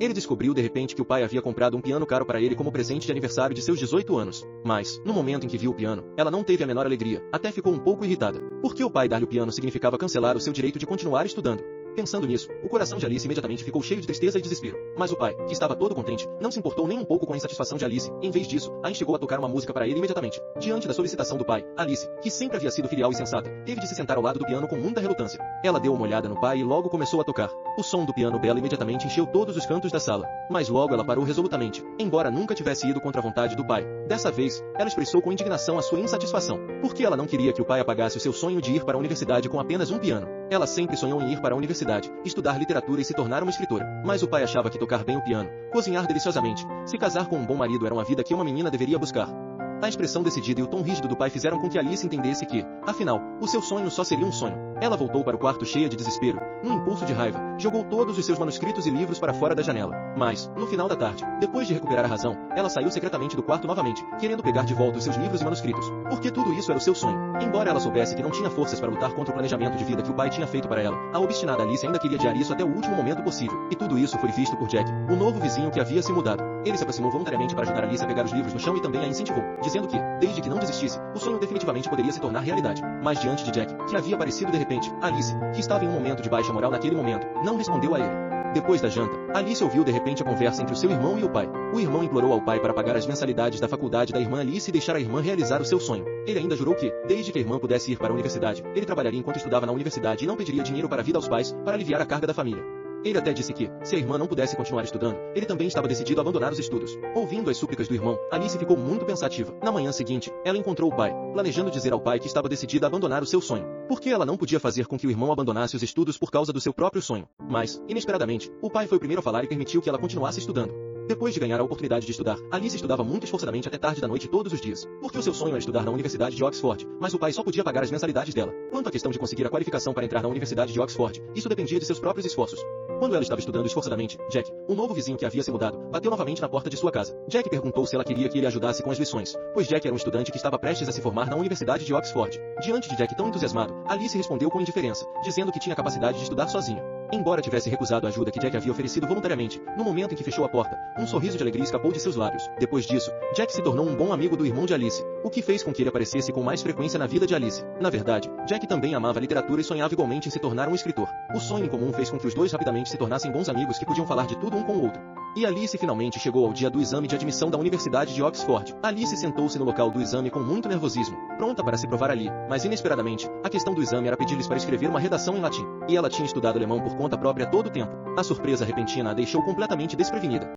Ele descobriu de repente que o pai havia comprado um piano caro para ele como presente de aniversário de seus 18 anos. Mas, no momento em que viu o piano, ela não teve a menor alegria, até ficou um pouco irritada. Porque o pai dar-lhe o piano significava cancelar o seu direito de continuar estudando. Pensando nisso, o coração de Alice imediatamente ficou cheio de tristeza e desespero. Mas o pai, que estava todo contente, não se importou nem um pouco com a insatisfação de Alice. Em vez disso, a instigou a tocar uma música para ele imediatamente. Diante da solicitação do pai, Alice, que sempre havia sido filial e sensata, teve de se sentar ao lado do piano com muita relutância. Ela deu uma olhada no pai e logo começou a tocar. O som do piano dela imediatamente encheu todos os cantos da sala. Mas logo ela parou resolutamente, embora nunca tivesse ido contra a vontade do pai. Dessa vez, ela expressou com indignação a sua insatisfação, porque ela não queria que o pai apagasse o seu sonho de ir para a universidade com apenas um piano. Ela sempre sonhou em ir para a universidade, estudar literatura e se tornar uma escritora. Mas o pai achava que tocar bem o piano, cozinhar deliciosamente, se casar com um bom marido era uma vida que uma menina deveria buscar. A expressão decidida e o tom rígido do pai fizeram com que Alice entendesse que, afinal, o seu sonho só seria um sonho. Ela voltou para o quarto cheia de desespero. Num impulso de raiva, jogou todos os seus manuscritos e livros para fora da janela. Mas, no final da tarde, depois de recuperar a razão, ela saiu secretamente do quarto novamente, querendo pegar de volta os seus livros e manuscritos. Porque tudo isso era o seu sonho. Embora ela soubesse que não tinha forças para lutar contra o planejamento de vida que o pai tinha feito para ela, a obstinada Alice ainda queria adiar isso até o último momento possível. E tudo isso foi visto por Jack, o novo vizinho que havia se mudado. Ele se aproximou voluntariamente para ajudar Alice a pegar os livros no chão e também a incentivou, dizendo que, desde que não desistisse, o sonho definitivamente poderia se tornar realidade. Mas diante de Jack, que havia aparecido de repente, Alice, que estava em um momento de baixa moral naquele momento, não respondeu a ele. Depois da janta, Alice ouviu de repente a conversa entre o seu irmão e o pai. O irmão implorou ao pai para pagar as mensalidades da faculdade da irmã Alice e deixar a irmã realizar o seu sonho. Ele ainda jurou que, desde que a irmã pudesse ir para a universidade, ele trabalharia enquanto estudava na universidade e não pediria dinheiro para a vida aos pais, para aliviar a carga da família. Ele até disse que, se a irmã não pudesse continuar estudando, ele também estava decidido a abandonar os estudos. Ouvindo as súplicas do irmão, Alice ficou muito pensativa. Na manhã seguinte, ela encontrou o pai, planejando dizer ao pai que estava decidida a abandonar o seu sonho. Porque ela não podia fazer com que o irmão abandonasse os estudos por causa do seu próprio sonho. Mas, inesperadamente, o pai foi o primeiro a falar e permitiu que ela continuasse estudando. Depois de ganhar a oportunidade de estudar, Alice estudava muito esforçadamente até tarde da noite todos os dias, porque o seu sonho era estudar na Universidade de Oxford, mas o pai só podia pagar as mensalidades dela. Quanto à questão de conseguir a qualificação para entrar na Universidade de Oxford, isso dependia de seus próprios esforços. Quando ela estava estudando esforçadamente, Jack, o novo vizinho que havia se mudado, bateu novamente na porta de sua casa. Jack perguntou se ela queria que ele ajudasse com as lições, pois Jack era um estudante que estava prestes a se formar na Universidade de Oxford. Diante de Jack tão entusiasmado, Alice respondeu com indiferença, dizendo que tinha capacidade de estudar sozinha. Embora tivesse recusado a ajuda que Jack havia oferecido voluntariamente, no momento em que fechou a porta, um sorriso de alegria escapou de seus lábios. Depois disso, Jack se tornou um bom amigo do irmão de Alice, o que fez com que ele aparecesse com mais frequência na vida de Alice. Na verdade, Jack também amava literatura e sonhava igualmente em se tornar um escritor. O sonho em comum fez com que os dois rapidamente se tornassem bons amigos que podiam falar de tudo um com o outro. E Alice finalmente chegou ao dia do exame de admissão da Universidade de Oxford. Alice sentou-se no local do exame com muito nervosismo, pronta para se provar ali, mas inesperadamente, a questão do exame era pedir-lhes para escrever uma redação em latim. E ela tinha estudado alemão por conta própria todo o tempo. A surpresa repentina a deixou completamente desprevenida.